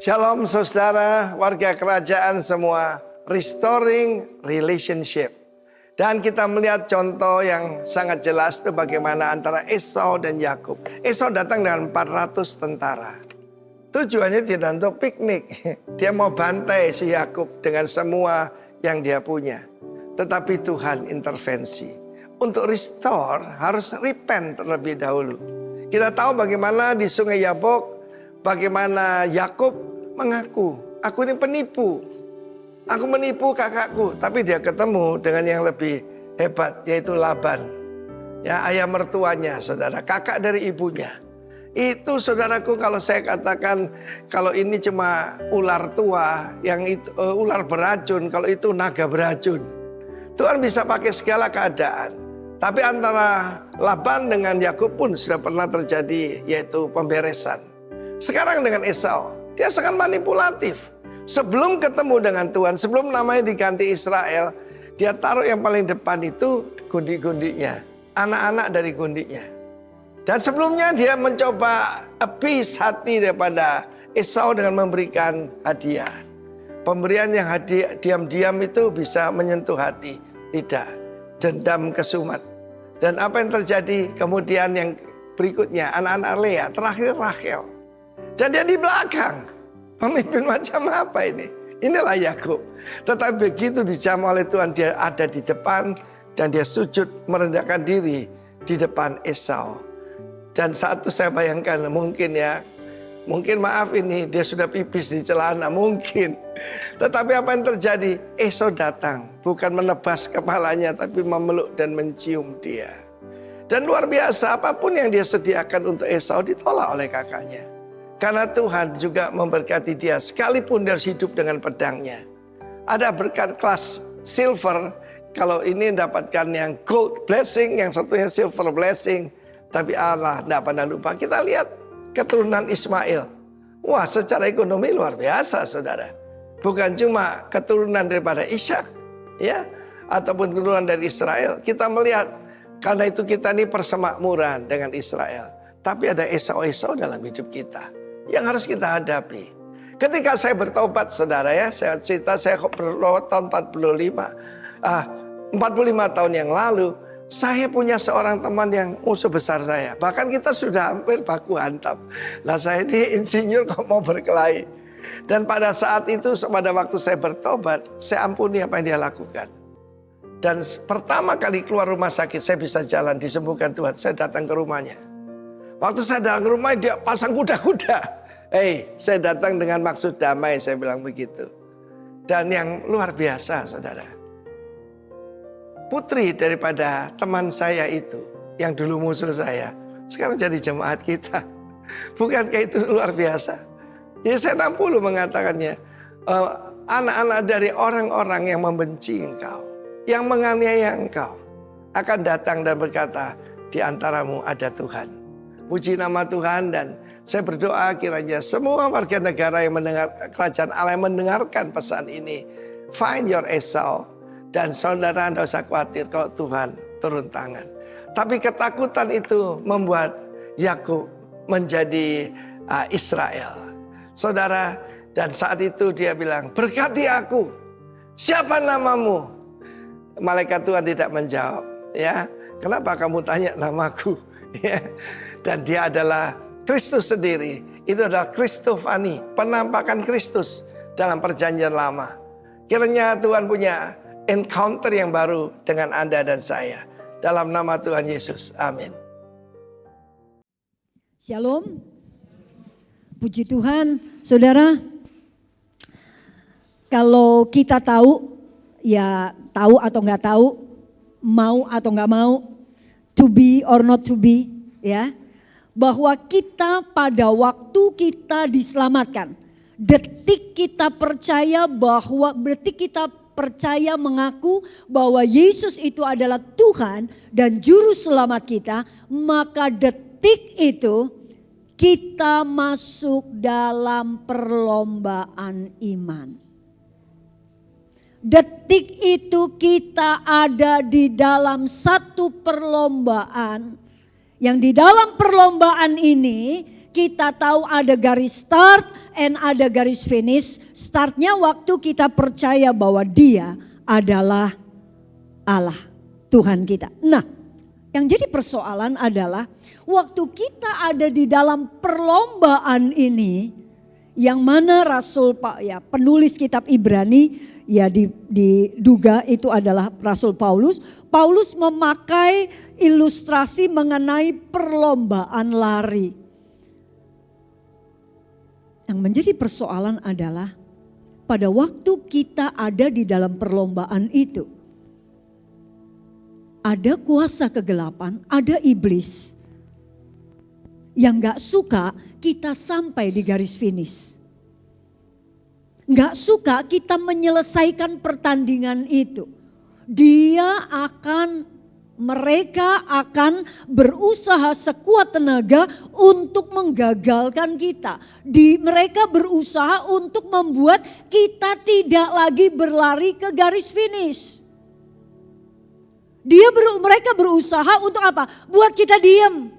Shalom saudara, warga kerajaan semua, restoring relationship. Dan kita melihat contoh yang sangat jelas itu bagaimana antara Esau dan Yakub. Esau datang dengan 400 tentara. Tujuannya tidak untuk piknik. Dia mau bantai si Yakub dengan semua yang dia punya. Tetapi Tuhan intervensi. Untuk restore harus repent terlebih dahulu. Kita tahu bagaimana di Sungai Yabok, bagaimana Yakub mengaku, aku ini penipu. Aku menipu kakakku, tapi dia ketemu dengan yang lebih hebat, yaitu Laban. Ya, ayah mertuanya, saudara, kakak dari ibunya. Itu saudaraku, kalau saya katakan kalau ini cuma ular tua, yang itu ular beracun, kalau itu naga beracun. Tuhan bisa pakai segala keadaan. Tapi antara Laban dengan Yakub pun sudah pernah terjadi, yaitu pemberesan. Sekarang dengan Esau, dia sangat manipulatif. Sebelum ketemu dengan Tuhan, sebelum namanya diganti Israel, dia taruh yang paling depan itu gundi-gundinya, anak-anak dari gundinya. Dan sebelumnya dia mencoba appease hati daripada Esau dengan memberikan hadiah. Pemberian yang hadiah diam-diam itu bisa menyentuh hati. Tidak, dendam kesumat. Dan apa yang terjadi kemudian yang berikutnya, anak-anak Lea, terakhir Rachel. Dan dia di belakang. Pemimpin macam apa ini? Inilah Yakub. Tetapi begitu dijamah oleh Tuhan, dia ada di depan dan dia sujud merendahkan diri di depan Esau. Dan saat itu saya bayangkan mungkin maaf ini dia sudah pipis di celana mungkin. Tetapi apa yang terjadi? Esau datang, bukan menebas kepalanya tapi memeluk dan mencium dia. Dan luar biasa, apapun yang dia sediakan untuk Esau ditolak oleh kakaknya. Karena Tuhan juga memberkati dia sekalipun dia harus hidup dengan pedangnya. Ada berkat kelas silver, kalau ini dapatkan yang gold blessing, yang satunya silver blessing. Tapi Allah tidak pernah lupa. Kita lihat keturunan Ismail. Wah, secara ekonomi luar biasa, saudara. Bukan cuma keturunan daripada Ishak, ya, ataupun keturunan dari Israel. Kita melihat, karena itu kita ini persemakmuran dengan Israel. Tapi ada Esau-Esau dalam hidup kita yang harus kita hadapi. Ketika saya bertobat, saudara, ya, saya cerita saya bertobat tahun 45 tahun yang lalu. Saya punya seorang teman yang musuh besar saya. Bahkan kita sudah hampir baku hantam. Nah, saya ini insinyur kok mau berkelahi. Dan pada saat itu, pada waktu saya bertobat, saya ampuni apa yang dia lakukan. Dan pertama kali keluar rumah sakit, saya bisa jalan, disembuhkan Tuhan. Saya datang ke rumahnya. Waktu saya datang ke rumah, dia pasang kuda-kuda. Saya datang dengan maksud damai, saya bilang begitu. Dan yang luar biasa, saudara. Putri daripada teman saya itu, yang dulu musuh saya, sekarang jadi jemaat kita. Bukankah itu luar biasa? Ya, saya 60 mengatakannya. Anak-anak dari orang-orang yang membenci engkau, yang menganiaya engkau, akan datang dan berkata, di antaramu ada Tuhan. Puji nama Tuhan, dan saya berdoa kiranya semua warga negara yang mendengar kerajaan Allah yang mendengarkan pesan ini, find your Esau. Dan saudara tidak usah khawatir kalau Tuhan turun tangan. Tapi ketakutan itu membuat Yakub menjadi Israel. Saudara, dan saat itu dia bilang, berkati aku. Siapa namamu? Malaikat Tuhan tidak menjawab. Ya, kenapa kamu tanya namaku? Ya. Dan dia adalah Kristus sendiri. Itu adalah Kristofani, penampakan Kristus dalam perjanjian lama. Kiranya Tuhan punya encounter yang baru dengan Anda dan saya. Dalam nama Tuhan Yesus. Amin. Shalom. Puji Tuhan. Saudara, kalau kita tahu, ya tahu atau nggak tahu, mau atau nggak mau, to be or not to be, ya, bahwa kita pada waktu kita diselamatkan, detik kita percaya mengaku bahwa Yesus itu adalah Tuhan dan Juru Selamat kita, maka detik itu kita masuk dalam perlombaan iman. Detik itu kita ada di dalam satu perlombaan, yang di dalam perlombaan ini Kita tahu ada garis start and ada garis finish. Startnya waktu kita percaya bahwa Dia adalah Allah, Tuhan kita. Nah, yang jadi persoalan adalah waktu kita ada di dalam perlombaan ini, yang mana penulis kitab Ibrani diduga itu adalah Rasul Paulus. Paulus memakai ilustrasi mengenai perlombaan lari. Yang menjadi persoalan adalah pada waktu kita ada di dalam perlombaan itu, ada kuasa kegelapan, ada iblis yang gak suka kita sampai di garis finish. Gak suka kita menyelesaikan pertandingan itu. Mereka akan berusaha sekuat tenaga untuk menggagalkan kita. Mereka berusaha untuk membuat kita tidak lagi berlari ke garis finish. Mereka berusaha untuk apa? Buat kita diam.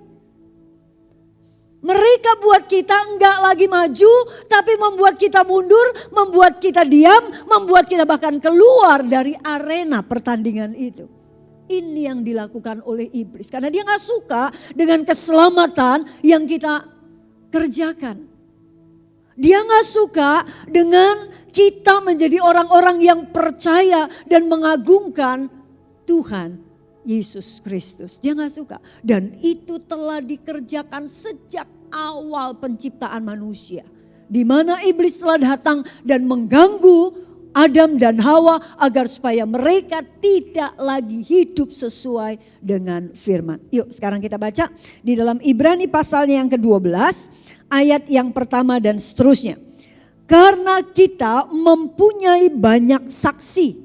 Mereka buat kita enggak lagi maju, tapi membuat kita mundur, membuat kita diam, membuat kita bahkan keluar dari arena pertandingan itu. Ini yang dilakukan oleh iblis. Karena dia gak suka dengan keselamatan yang kita kerjakan. Dia gak suka dengan kita menjadi orang-orang yang percaya dan mengagungkan Tuhan Yesus Kristus. Dia gak suka. Dan itu telah dikerjakan sejak awal penciptaan manusia. Di mana iblis telah datang dan mengganggu Adam dan Hawa agar supaya mereka tidak lagi hidup sesuai dengan firman. Yuk sekarang kita baca di dalam Ibrani pasalnya yang ke-12 ayat yang pertama dan seterusnya. Karena kita mempunyai banyak saksi.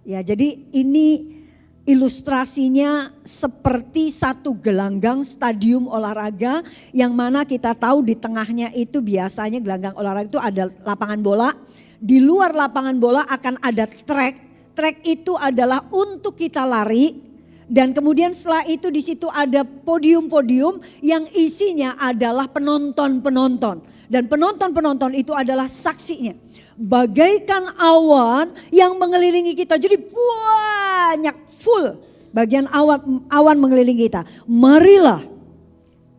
Ya, jadi ini ilustrasinya seperti satu gelanggang stadium olahraga yang mana kita tahu di tengahnya itu biasanya gelanggang olahraga itu ada lapangan bola. Di luar lapangan bola akan ada track. Track itu adalah untuk kita lari. Dan kemudian setelah itu di situ ada podium-podium yang isinya adalah penonton-penonton. Dan penonton-penonton itu adalah saksinya. Bagaikan awan yang mengelilingi kita. Jadi banyak full bagian awan mengelilingi kita. Marilah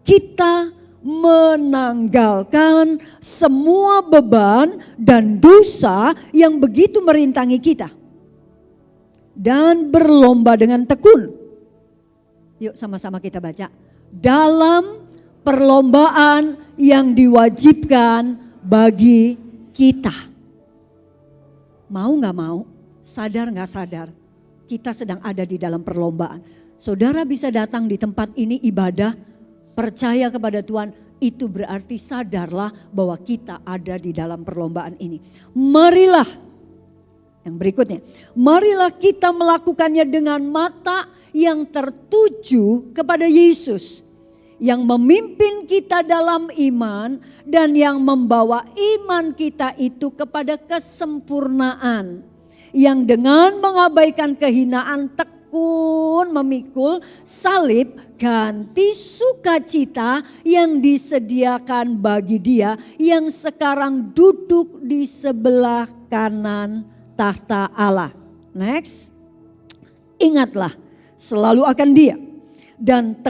kita menanggalkan semua beban dan dosa yang begitu merintangi kita. Dan berlomba dengan tekun. Yuk sama-sama kita baca. Dalam perlombaan yang diwajibkan bagi kita. Mau gak mau, sadar gak sadar, kita sedang ada di dalam perlombaan. Saudara bisa datang di tempat ini ibadah, percaya kepada Tuhan, itu berarti sadarlah bahwa kita ada di dalam perlombaan ini. Marilah, yang berikutnya, marilah kita melakukannya dengan mata yang tertuju kepada Yesus. Yang memimpin kita dalam iman dan yang membawa iman kita itu kepada kesempurnaan. Yang dengan mengabaikan kehinaan tekun memikul salib ganti sukacita yang disediakan bagi Dia yang sekarang duduk di sebelah kanan tahta Allah. Next. Ingatlah selalu akan Dia dan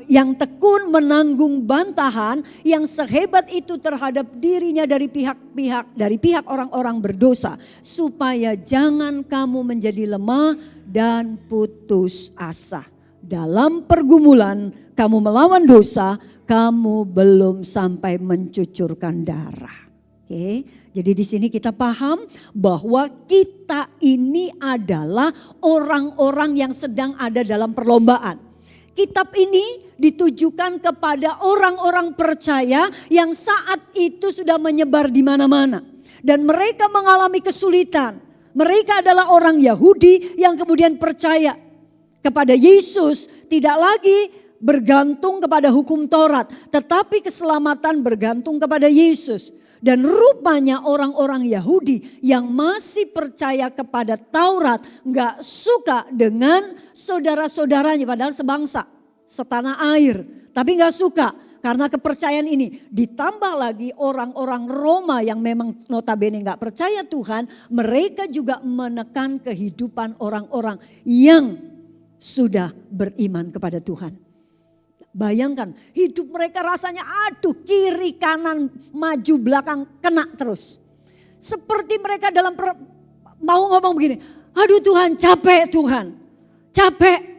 yang tekun menanggung bantahan yang sehebat itu terhadap dirinya dari pihak orang-orang berdosa, supaya jangan kamu menjadi lemah dan putus asa. Dalam pergumulan kamu melawan dosa, kamu belum sampai mencucurkan darah. Oke, jadi di sini kita paham bahwa kita ini adalah orang-orang yang sedang ada dalam perlombaan. Kitab ini ditujukan kepada orang-orang percaya yang saat itu sudah menyebar di mana-mana. Dan mereka mengalami kesulitan. Mereka adalah orang Yahudi yang kemudian percaya kepada Yesus, tidak lagi bergantung kepada hukum Taurat, tetapi keselamatan bergantung kepada Yesus. Dan rupanya orang-orang Yahudi yang masih percaya kepada Taurat gak suka dengan saudara-saudaranya padahal sebangsa, setanah air. Tapi gak suka Karena kepercayaan ini ditambah lagi orang-orang Roma yang memang notabene gak percaya Tuhan. Mereka juga menekan kehidupan orang-orang yang sudah beriman kepada Tuhan. Bayangkan hidup mereka rasanya aduh kiri kanan maju belakang kena terus. Seperti mereka mau ngomong begini, aduh Tuhan capek Tuhan, capek.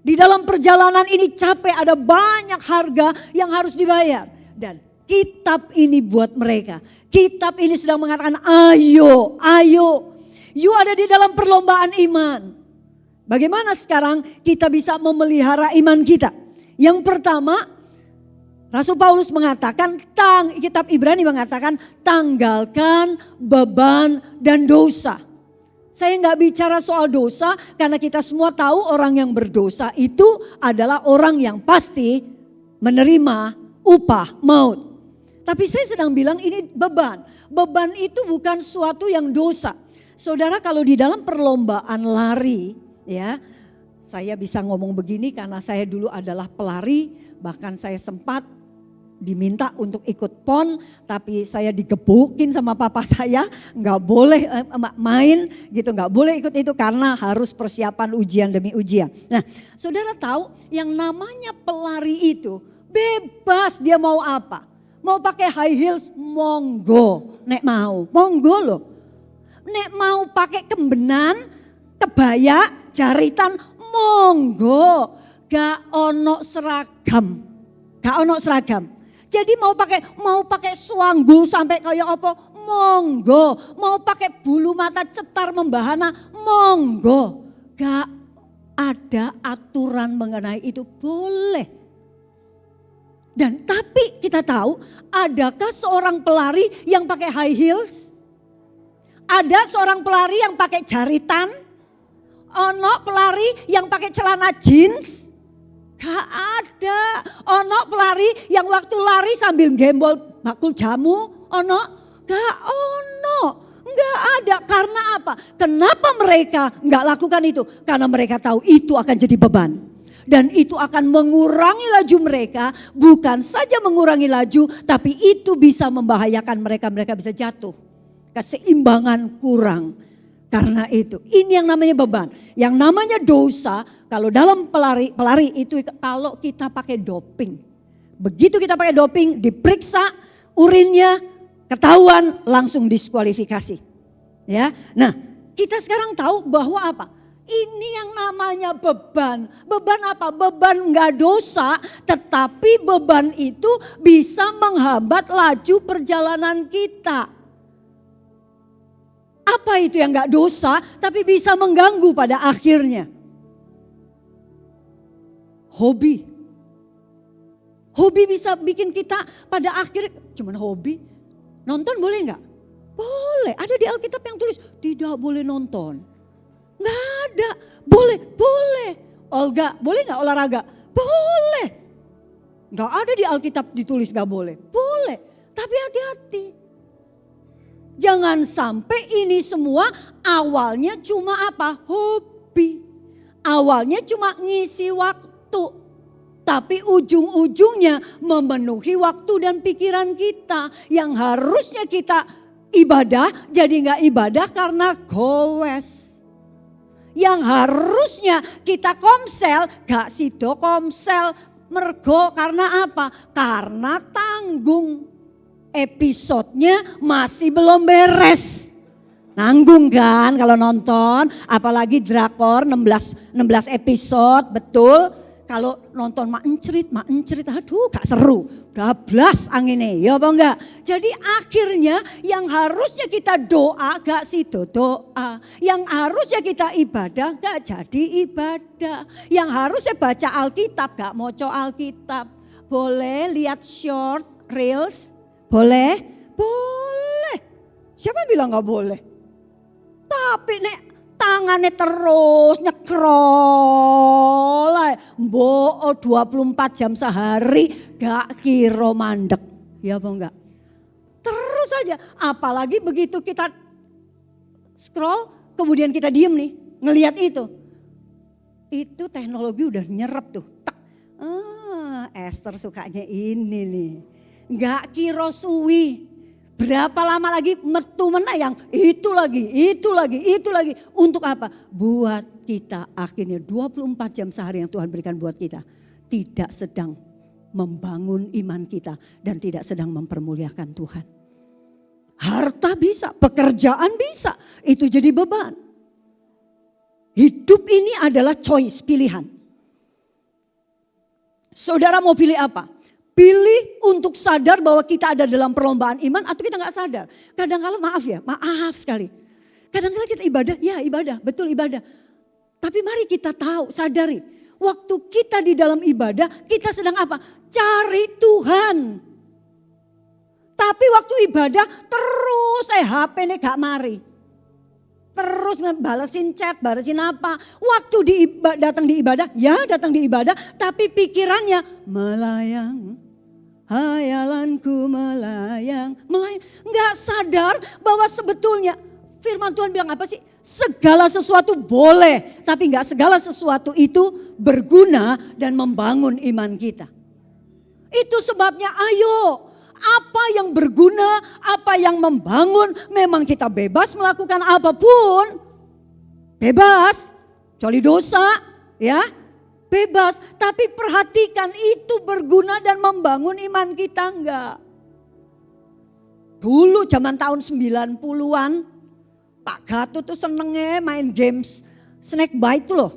Di dalam perjalanan ini capek, ada banyak harga yang harus dibayar. Dan kitab ini buat mereka. Kitab ini sedang mengatakan ayo, ayo. You ada di dalam perlombaan iman. Bagaimana sekarang kita bisa memelihara iman kita? Yang pertama, Rasul Paulus mengatakan, kitab Ibrani mengatakan tanggalkan beban dan dosa. Saya nggak bicara soal dosa karena kita semua tahu orang yang berdosa itu adalah orang yang pasti menerima upah maut. Tapi saya sedang bilang ini beban. Beban itu bukan suatu yang dosa. Saudara kalau di dalam perlombaan lari ya, saya bisa ngomong begini karena saya dulu adalah pelari, bahkan saya sempat diminta untuk ikut PON, tapi saya digebukin sama papa saya, nggak boleh main gitu, nggak boleh ikut itu karena harus persiapan ujian demi ujian. Nah, saudara tahu yang namanya pelari itu bebas dia mau apa, mau pakai high heels, monggo, nek mau, monggo loh, nek mau pakai kembenan, kebaya, jaritan, monggo, gak ono seragam, gak ono seragam. Jadi mau pakai swanggul sampai kayak apa, monggo. Mau pakai bulu mata cetar membahana, monggo. Gak ada aturan mengenai itu, boleh. Dan tapi kita tahu, adakah seorang pelari yang pakai high heels? Ada seorang pelari yang pakai jaritan? Ono pelari yang pakai celana jeans? Gak ada. Ono pelari yang waktu lari sambil gembol bakul jamu. Ono? Gak ono. Gak ada. Karena apa? Kenapa mereka gak lakukan itu? Karena mereka tahu itu akan jadi beban. Dan itu akan mengurangi laju mereka. Bukan saja mengurangi laju, tapi itu bisa membahayakan mereka. Mereka bisa jatuh. Keseimbangan kurang. Karena itu, ini yang namanya beban. Yang namanya dosa, kalau dalam pelari itu kalau kita pakai doping. Begitu kita pakai doping, diperiksa urinnya, ketahuan, langsung diskualifikasi. Ya, nah kita sekarang tahu bahwa apa? Ini yang namanya beban. Beban apa? Beban enggak dosa, tetapi beban itu bisa menghambat laju perjalanan kita. Apa itu yang gak dosa tapi bisa mengganggu pada akhirnya? Hobi. Hobi bisa bikin kita pada akhirnya cuman hobi. Nonton boleh gak? Boleh. Ada di Alkitab yang tulis tidak boleh nonton. Gak ada. Boleh, boleh. Olga, boleh gak olahraga? Boleh. Gak ada di Alkitab ditulis gak boleh. Boleh. Tapi hati-hati. Jangan sampai ini semua awalnya cuma apa? Hobi. Awalnya cuma ngisi waktu. Tapi ujung-ujungnya memenuhi waktu dan pikiran kita. Yang harusnya kita ibadah jadi gak ibadah karena goes. Yang harusnya kita komsel gak sido komsel. Mergo karena apa? Karena tanggung. Episodenya masih belum beres. Nanggung kan kalau nonton, apalagi drakor 16 episode, betul. Kalau nonton mak encrit, aduh gak seru. Gablas anginnya, ya apa enggak? Jadi akhirnya yang harusnya kita doa gak sido doa. Yang harusnya kita ibadah gak jadi ibadah. Yang harusnya baca Alkitab gak moco Alkitab. Boleh lihat short, reels? Boleh? Boleh. Siapa bilang gak boleh? Tapi nek tangannya terus nyekrol. Mbok 24 jam sehari gak kira mandek. Ya apa enggak? Terus aja. Apalagi begitu kita scroll kemudian kita diem nih ngelihat itu. Itu teknologi udah nyerap tuh. Esther sukanya ini nih. Gak kira suwi. Berapa lama lagi metu menayang. Itu lagi. Untuk apa? Buat kita akhirnya 24 jam sehari yang Tuhan berikan buat kita. Tidak sedang membangun iman kita. Dan tidak sedang mempermuliakan Tuhan. Harta bisa, pekerjaan bisa. Itu jadi beban. Hidup ini adalah choice, pilihan. Saudara mau pilih apa? Pilih untuk sadar bahwa kita ada dalam perlombaan iman atau kita gak sadar. Kadang-kala maaf sekali. Kadang-kala kita ibadah, betul ibadah. Tapi mari kita tahu, sadari. Waktu kita di dalam ibadah, kita sedang apa? Cari Tuhan. Tapi waktu ibadah terus HP ini gak mari. Terus balesin chat, balesin apa. Waktu datang di ibadah, tapi pikirannya melayang. Hayalanku melayang. Nggak sadar bahwa sebetulnya firman Tuhan bilang apa sih? Segala sesuatu boleh, tapi nggak segala sesuatu itu berguna dan membangun iman kita. Itu sebabnya ayo, apa yang berguna, apa yang membangun, memang kita bebas melakukan apapun. Bebas, kecuali dosa, ya. Bebas, tapi perhatikan itu berguna dan membangun iman kita enggak. Dulu zaman tahun 90-an, Pak Gatot tuh senengnya main games Snake Bite tuh loh.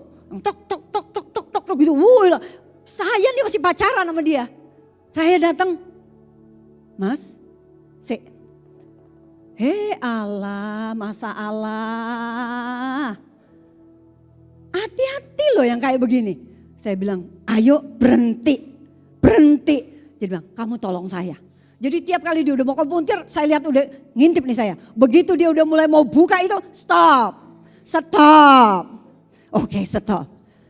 Tok gitu. Saya nih masih pacaran sama dia. Saya datang, Mas, Allah, masa Allah. Hati-hati loh yang kayak begini. Saya bilang, ayo berhenti. Dia bilang, kamu tolong saya. Jadi tiap kali dia udah mau kepuntir, saya lihat udah ngintip nih saya. Begitu dia udah mulai mau buka itu, stop. Oke, stop.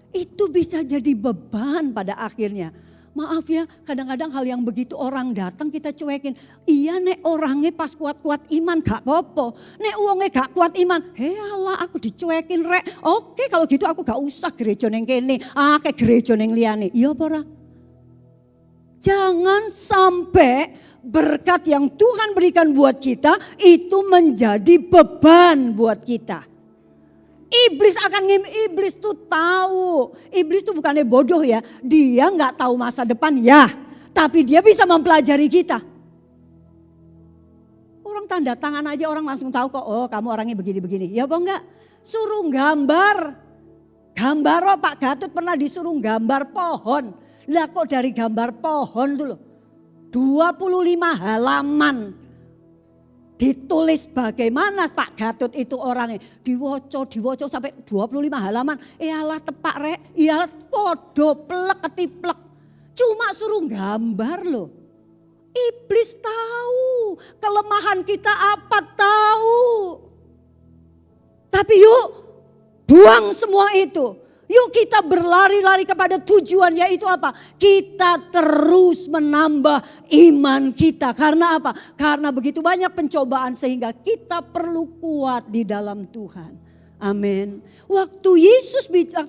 Itu bisa jadi beban pada akhirnya. Maaf ya, kadang-kadang hal yang begitu orang datang kita cuekin. Iya nek orangnya pas kuat-kuat iman gak apa-apa. Nek uangnya gak kuat iman, Allah aku dicuekin rek. Oke kalau gitu aku gak usah gereja neng kene. Kayak gereja neng liane. Iya pora. Jangan sampai berkat yang Tuhan berikan buat kita itu menjadi beban buat kita. Iblis tuh tahu. Iblis tuh bukannya bodoh ya. Dia nggak tahu masa depan ya. Tapi dia bisa mempelajari kita. Orang tanda tangan aja orang langsung tahu kok. Oh kamu orangnya begini-begini. Ya apa enggak? Suruh gambar. Pak Gatot pernah disuruh gambar pohon. Lah kok dari gambar pohon tuh loh. 25 halaman. Ditulis bagaimana Pak Gatot itu orangnya. Diwoco sampai 25 halaman. Allah tepak rek. Allah podo plek ketiplek. Cuma suruh gambar loh. Iblis tahu. Kelemahan kita apa tahu. Tapi yuk buang semua itu. Yuk kita berlari-lari kepada tujuan yaitu apa? Kita terus menambah iman kita. Karena apa? Karena begitu banyak pencobaan sehingga kita perlu kuat di dalam Tuhan. Amin. Waktu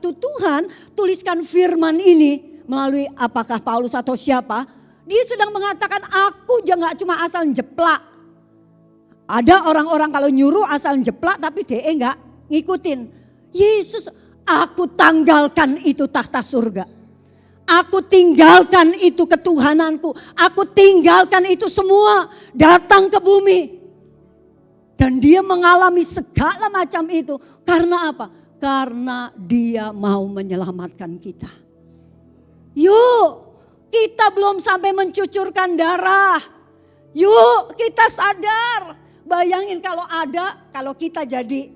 Tuhan tuliskan firman ini melalui apakah Paulus atau siapa. Dia sedang mengatakan aku jangan cuma asal jeplak. Ada orang-orang kalau nyuruh asal jeplak tapi dia enggak ngikutin. Yesus, aku tanggalkan itu tahta surga. Aku tinggalkan itu ketuhananku. Aku tinggalkan itu semua. Datang ke bumi. Dan dia mengalami segala macam itu. Karena apa? Karena dia mau menyelamatkan kita. Yuk, kita belum sampai mencucurkan darah. Yuk, kita sadar. Bayangin kalau kita jadi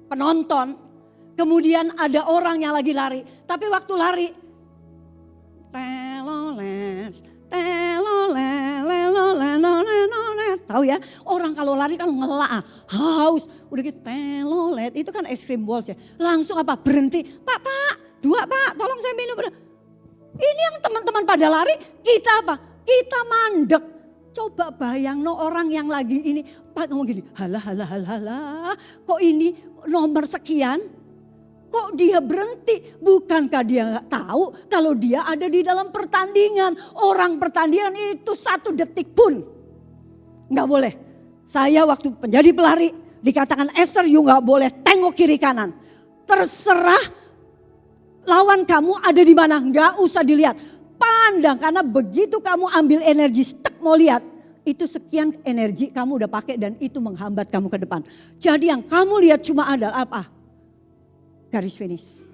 penonton. Kemudian ada orang yang lagi lari. Tapi waktu lari. Tahu ya, orang kalau lari kan ngelak, haus. Udah gitu telolet, itu kan es krim balls ya. Langsung apa, berhenti. Pak, 2 Pak, tolong saya minum. Ini yang teman-teman pada lari, kita apa? Kita mandek. Coba bayang orang yang lagi ini. Pak ngomong gini, halah. Kok ini nomor sekian? kok dia berhenti? Bukankah dia nggak tahu kalau dia ada di dalam pertandingan? Orang pertandingan itu 1 detik pun nggak boleh. Saya waktu menjadi pelari dikatakan, Esther, you nggak boleh tengok kiri kanan. Terserah lawan kamu ada di mana, nggak usah dilihat. Pandang, karena begitu kamu ambil energi stuck mau lihat, itu sekian energi kamu udah pakai dan itu menghambat kamu ke depan. Jadi yang kamu lihat cuma adalah apa? Garis finish.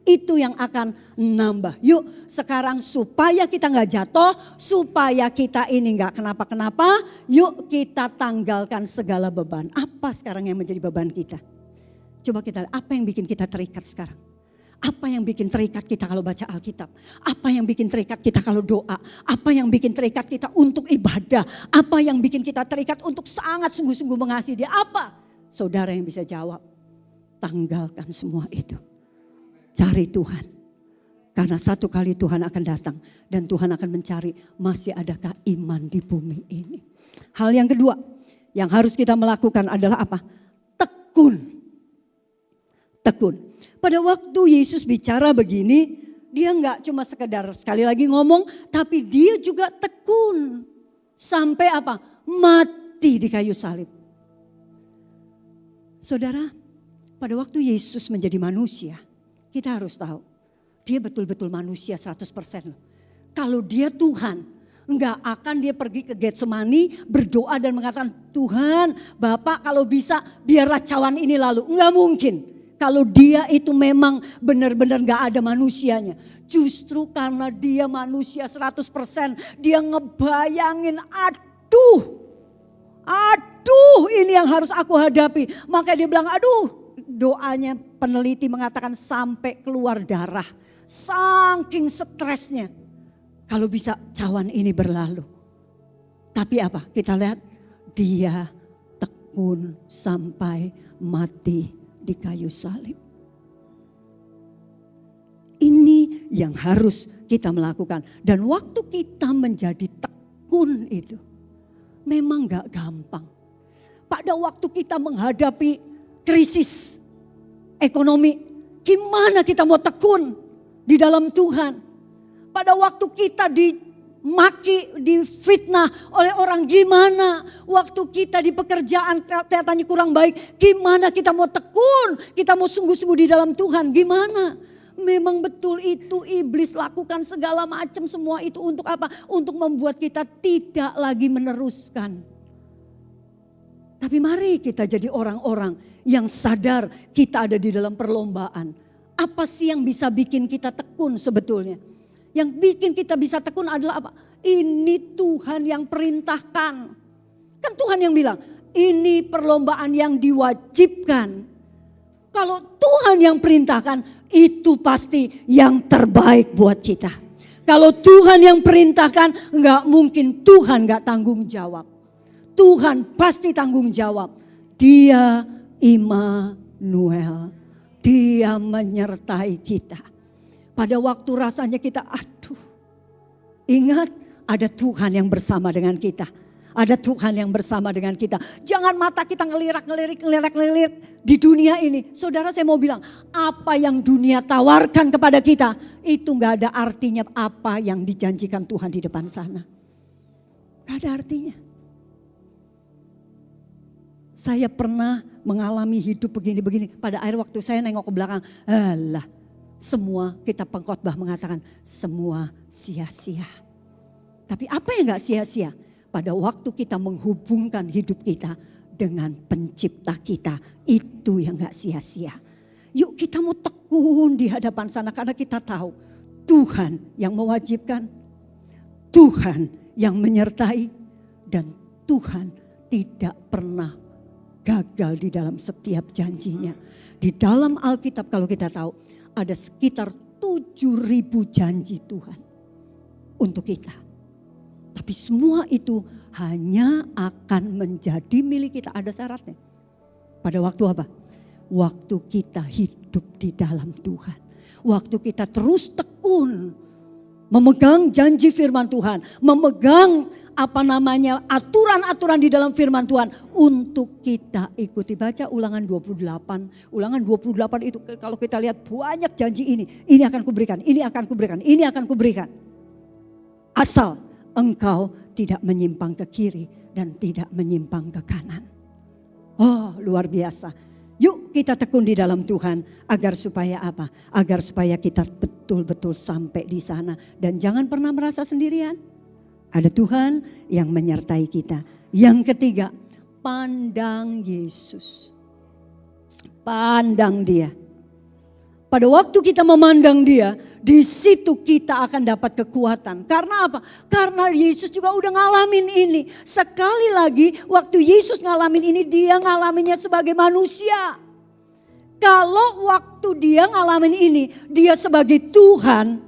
Itu yang akan nambah. Yuk sekarang supaya kita nggak jatuh, supaya kita ini nggak kenapa-kenapa, yuk kita tanggalkan segala beban. Apa sekarang yang menjadi beban kita? Coba kita lihat, apa yang bikin kita terikat sekarang? Apa yang bikin terikat kita kalau baca Alkitab? Apa yang bikin terikat kita kalau doa? Apa yang bikin terikat kita untuk ibadah? Apa yang bikin kita terikat untuk sangat sungguh-sungguh mengasihi Dia? Apa? Saudara yang bisa jawab. Tanggalkan semua itu. Cari Tuhan. Karena satu kali Tuhan akan datang. Dan Tuhan akan mencari masih adakah iman di bumi ini. Hal yang kedua yang harus kita melakukan adalah apa? Tekun. Tekun. Pada waktu Yesus bicara begini, dia nggak cuma sekedar sekali lagi ngomong, tapi dia juga tekun. Sampai apa? Mati di kayu salib. Saudara, pada waktu Yesus menjadi manusia, kita harus tahu, dia betul-betul manusia 100% loh. Kalau dia Tuhan, enggak akan dia pergi ke Getsemani berdoa dan mengatakan, Tuhan, Bapak kalau bisa biarlah cawan ini lalu. Enggak mungkin. Kalau dia itu memang benar-benar enggak ada manusianya. Justru karena dia manusia 100%, dia ngebayangin, aduh ini yang harus aku hadapi. Makanya dia bilang, aduh, doanya peneliti mengatakan sampai keluar darah. Saking stresnya. Kalau bisa cawan ini berlalu. Tapi apa? Kita lihat dia tekun sampai mati di kayu salib. Ini yang harus kita melakukan. Dan waktu kita menjadi tekun itu memang gak gampang. Pada waktu kita menghadapi krisis ekonomi, gimana kita mau tekun di dalam Tuhan? Pada waktu kita dimaki, difitnah oleh orang, gimana? Waktu kita di pekerjaan kelihatannya kurang baik, gimana kita mau tekun? Kita mau sungguh-sungguh di dalam Tuhan, gimana? Memang betul itu iblis lakukan segala macam semua itu untuk apa? Untuk membuat kita tidak lagi meneruskan. Tapi mari kita jadi orang-orang yang sadar kita ada di dalam perlombaan. Apa sih yang bisa bikin kita tekun sebetulnya? Yang bikin kita bisa tekun adalah apa? Ini Tuhan yang perintahkan. Kan Tuhan yang bilang, ini perlombaan yang diwajibkan. Kalau Tuhan yang perintahkan, itu pasti yang terbaik buat kita. Kalau Tuhan yang perintahkan, enggak mungkin Tuhan enggak tanggung jawab. Tuhan pasti tanggung jawab. Dia Immanuel. Dia menyertai kita. Pada waktu rasanya kita aduh. Ingat ada Tuhan yang bersama dengan kita. Ada Tuhan yang bersama dengan kita. Jangan mata kita ngelirik di dunia ini. Saudara, saya mau bilang, apa yang dunia tawarkan kepada kita, itu gak ada artinya apa yang dijanjikan Tuhan di depan sana. Gak ada artinya. Saya pernah mengalami hidup begini-begini. Pada akhir waktu saya nengok ke belakang, alah, semua kita pengkhotbah mengatakan semua sia-sia. Tapi apa yang gak sia-sia? Pada waktu kita menghubungkan hidup kita dengan pencipta kita, itu yang gak sia-sia. Yuk kita mau tekun di hadapan sana karena kita tahu Tuhan yang mewajibkan, Tuhan yang menyertai, dan Tuhan tidak pernah gagal di dalam setiap janjinya. Di dalam Alkitab kalau kita tahu ada sekitar 7.000 janji Tuhan untuk kita. Tapi semua itu hanya akan menjadi milik kita. Ada syaratnya. Pada waktu apa? Waktu kita hidup di dalam Tuhan. Waktu kita terus tekun memegang janji firman Tuhan. Memegang aturan-aturan di dalam firman Tuhan untuk kita ikuti. Baca Ulangan 28. Ulangan 28 itu kalau kita lihat banyak janji ini akan kuberikan, ini akan kuberikan, ini akan kuberikan. Asal engkau tidak menyimpang ke kiri dan tidak menyimpang ke kanan. Oh, luar biasa. Yuk kita tekun di dalam Tuhan agar supaya apa? Agar supaya kita betul-betul sampai di sana. Dan jangan pernah merasa sendirian. Ada Tuhan yang menyertai kita. Yang ketiga, pandang Yesus. Pandang Dia. Pada waktu kita memandang Dia, di situ kita akan dapat kekuatan. Karena apa? Karena Yesus juga udah ngalamin ini. Sekali lagi waktu Yesus ngalamin ini, Dia ngalaminnya sebagai manusia. Kalau waktu Dia ngalamin ini, Dia sebagai Tuhan,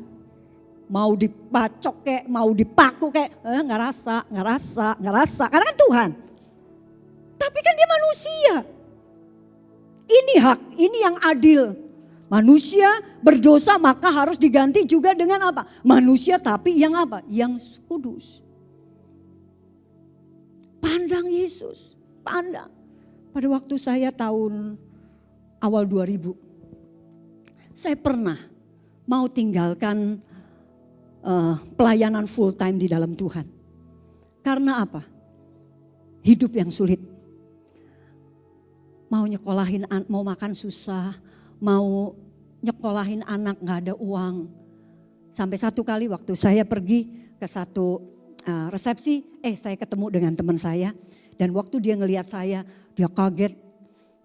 mau dibacok kayak, mau dipaku kayak, nggak rasa. Karena kan Tuhan. Tapi kan Dia manusia. Ini hak, ini yang adil. Manusia berdosa maka harus diganti juga dengan apa? Manusia tapi yang apa? Yang kudus. Pandang Yesus, pandang. Pada waktu saya tahun awal 2000, saya pernah mau tinggalkan pelayanan full time di dalam Tuhan. Karena apa? Hidup yang sulit. Mau nyekolahin, mau makan susah, mau nyekolahin anak gak ada uang. Sampai satu kali waktu saya pergi ke satu resepsi, saya ketemu dengan teman saya. Dan waktu dia ngelihat saya, dia kaget.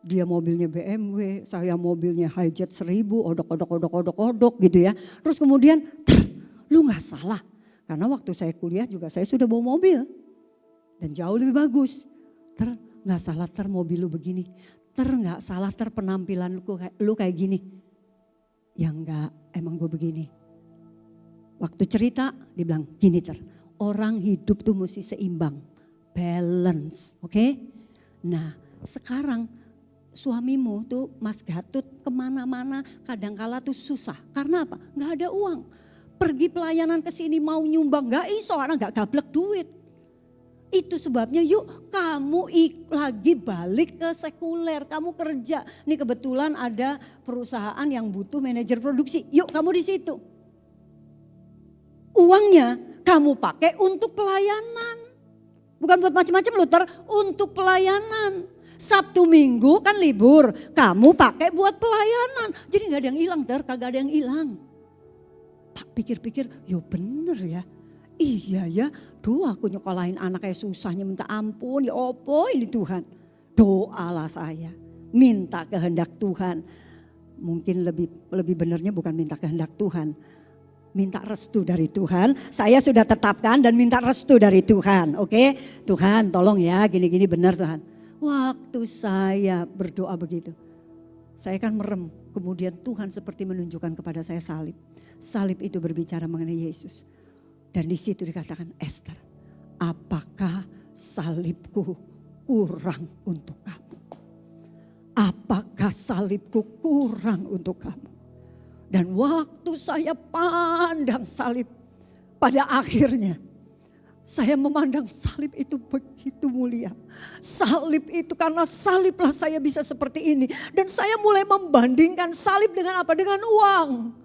Dia mobilnya BMW, saya mobilnya Hijet 1000, odok gitu ya. Terus kemudian, lu gak salah. Karena waktu saya kuliah juga saya sudah bawa mobil. Dan jauh lebih bagus. Gak salah mobil lu begini. Gak salah penampilan lu kayak gini. Ya enggak, emang gue begini. Waktu cerita dia bilang gini orang hidup tuh mesti seimbang. Balance, oke? Nah sekarang suamimu tuh Mas Gatut kemana-mana kadangkala tuh susah. Karena apa? Gak ada uang. Pergi pelayanan ke sini mau nyumbang gak iso karena gak gablek duit. Itu sebabnya yuk kamu lagi balik ke sekuler, kamu kerja. Ini kebetulan ada perusahaan yang butuh manajer produksi, yuk kamu di situ. Uangnya kamu pakai untuk pelayanan. Bukan buat macam-macam loh untuk pelayanan. Sabtu Minggu kan libur, kamu pakai buat pelayanan. Jadi gak ada yang hilang kagak ada yang hilang. Tak pikir-pikir, yo bener ya. Iya ya, aku nyekolahin anak kayak susahnya minta ampun, ya opo ini Tuhan. Doalah saya, minta kehendak Tuhan. Mungkin lebih benarnya bukan minta kehendak Tuhan. Minta restu dari Tuhan, saya sudah tetapkan dan minta restu dari Tuhan. Oke, Tuhan tolong ya gini-gini benar Tuhan. Waktu saya berdoa begitu, saya kan merem. Kemudian Tuhan seperti menunjukkan kepada saya salib. Salib itu berbicara mengenai Yesus. Dan di situ dikatakan, Esther, apakah salibku kurang untuk kamu? Apakah salibku kurang untuk kamu? Dan waktu saya pandang salib, pada akhirnya saya memandang salib itu begitu mulia. Salib itu karena saliblah saya bisa seperti ini. Dan saya mulai membandingkan salib dengan apa? Dengan uang.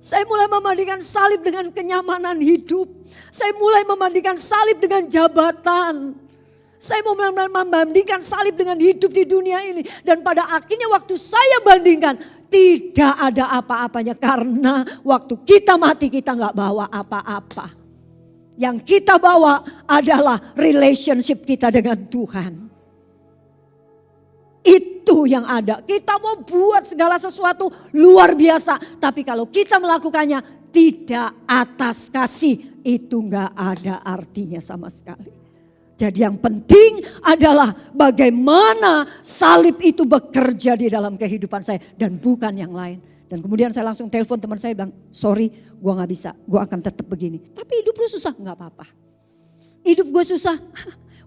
Saya mulai membandingkan salib dengan kenyamanan hidup. Saya mulai membandingkan salib dengan jabatan. Saya mulai membandingkan salib dengan hidup di dunia ini. Dan pada akhirnya waktu saya bandingkan, tidak ada apa-apanya. Karena waktu kita mati kita gak bawa apa-apa. Yang kita bawa adalah relationship kita dengan Tuhan. Itu yang ada. Kita mau buat segala sesuatu luar biasa. Tapi kalau kita melakukannya tidak atas kasih. Itu gak ada artinya sama sekali. Jadi yang penting adalah bagaimana salib itu bekerja di dalam kehidupan saya. Dan bukan yang lain. Dan kemudian saya langsung telepon teman saya bilang, sorry gue gak bisa. Gue akan tetap begini. Tapi hidup lu susah, gak apa-apa. Hidup gue susah.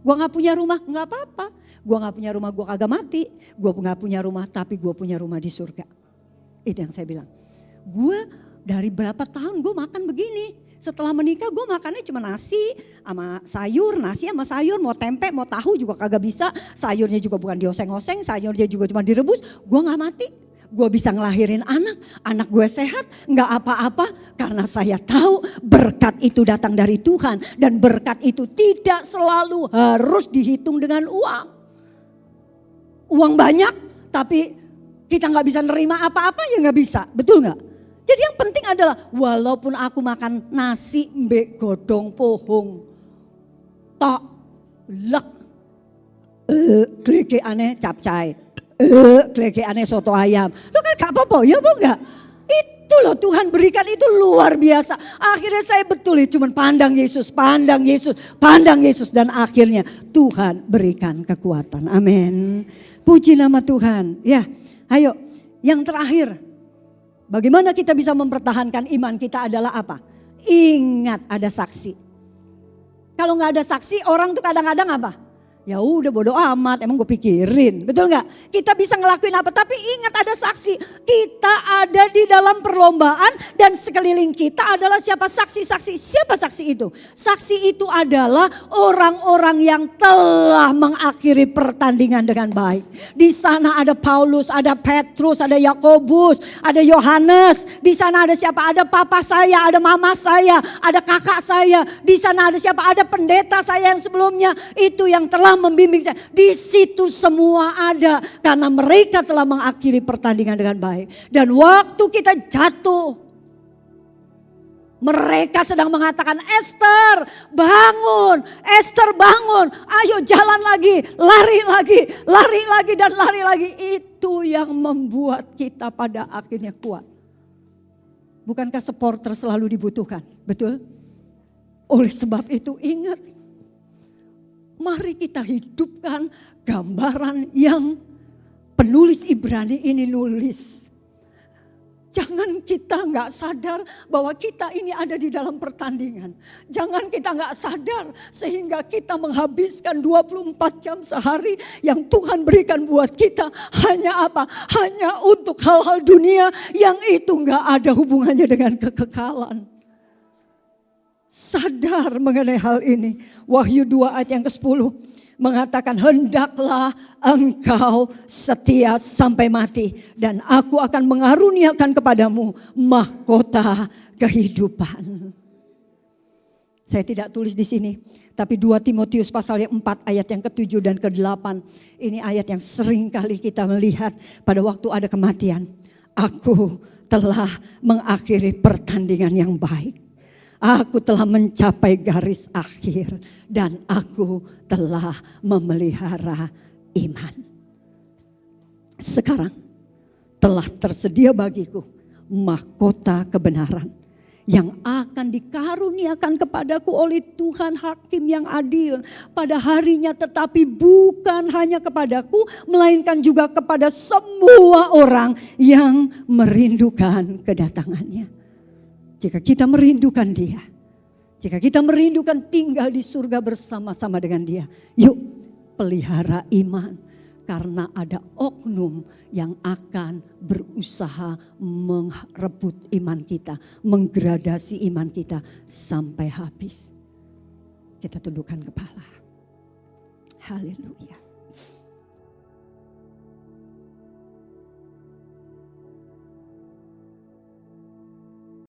Gue gak punya rumah, gak apa-apa. Gue gak punya rumah, gue kagak mati. Gue gak punya rumah, tapi gue punya rumah di surga. Itu yang saya bilang. Gue dari berapa tahun gue makan begini. Setelah menikah gue makannya cuma nasi sama sayur, mau tempe, mau tahu juga kagak bisa. Sayurnya juga bukan dioseng-oseng, sayurnya juga cuma direbus. Gue gak mati, gue bisa ngelahirin anak gue sehat, gak apa-apa. Karena saya tahu berkat itu datang dari Tuhan. Dan berkat itu tidak selalu harus dihitung dengan uang. Uang banyak tapi kita gak bisa nerima apa-apa ya gak bisa, betul gak? Jadi yang penting adalah walaupun aku makan nasi mbek godong pohong. Tok, lek, glege aneh capcay, glege aneh soto ayam. Lu kan gak apa-apa, ya apa enggak? Itu loh Tuhan berikan itu luar biasa. Akhirnya saya betul ya cuman pandang Yesus. Dan akhirnya Tuhan berikan kekuatan. Amin. Puji nama Tuhan. Ya, ayo yang terakhir. Bagaimana kita bisa mempertahankan iman kita adalah apa? Ingat ada saksi. Kalau nggak ada saksi orang tuh kadang-kadang apa? Ya udah bodo amat, emang gue pikirin, betul nggak? Kita bisa ngelakuin apa? Tapi ingat ada saksi. Kita ada di dalam perlombaan dan sekeliling kita adalah siapa saksi-saksi? Siapa saksi itu? Saksi itu adalah orang-orang yang telah mengakhiri pertandingan dengan baik. Di sana ada Paulus, ada Petrus, ada Yakobus, ada Yohanes. Di sana ada siapa? Ada papa saya, ada mama saya, ada kakak saya. Di sana ada siapa? Ada pendeta saya yang sebelumnya. Itu yang telah membimbing saya. Di situ semua ada karena mereka telah mengakhiri pertandingan dengan baik. Dan waktu kita jatuh, mereka sedang mengatakan, Esther bangun, ayo jalan lagi, lari lagi. Itu yang membuat kita pada akhirnya kuat. Bukankah supporter selalu dibutuhkan? Betul? Oleh sebab itu ingat, mari kita hidupkan gambaran yang penulis Ibrani ini nulis. Jangan kita nggak sadar bahwa kita ini ada di dalam pertandingan. Jangan kita nggak sadar sehingga kita menghabiskan 24 jam sehari yang Tuhan berikan buat kita. Hanya apa? Hanya untuk hal-hal dunia yang itu nggak ada hubungannya dengan kekekalan. Sadar mengenai hal ini. Wahyu 2 ayat yang ke-10 mengatakan, hendaklah engkau setia sampai mati dan aku akan mengaruniakan kepadamu mahkota kehidupan. Saya tidak tulis di sini, tapi 2 Timotius pasal yang 4 ayat yang ke-7 dan ke-8. Ini ayat yang sering kali kita melihat pada waktu ada kematian. Aku telah mengakhiri pertandingan yang baik. Aku telah mencapai garis akhir dan aku telah memelihara iman. Sekarang telah tersedia bagiku mahkota kebenaran yang akan dikaruniakan kepadaku oleh Tuhan Hakim yang adil pada harinya, tetapi bukan hanya kepadaku melainkan juga kepada semua orang yang merindukan kedatangannya. Jika kita merindukan Dia, jika kita merindukan tinggal di surga bersama-sama dengan Dia, yuk pelihara iman. Karena ada oknum yang akan berusaha merebut iman kita, menggradasi iman kita sampai habis. Kita tundukkan kepala. Haleluya.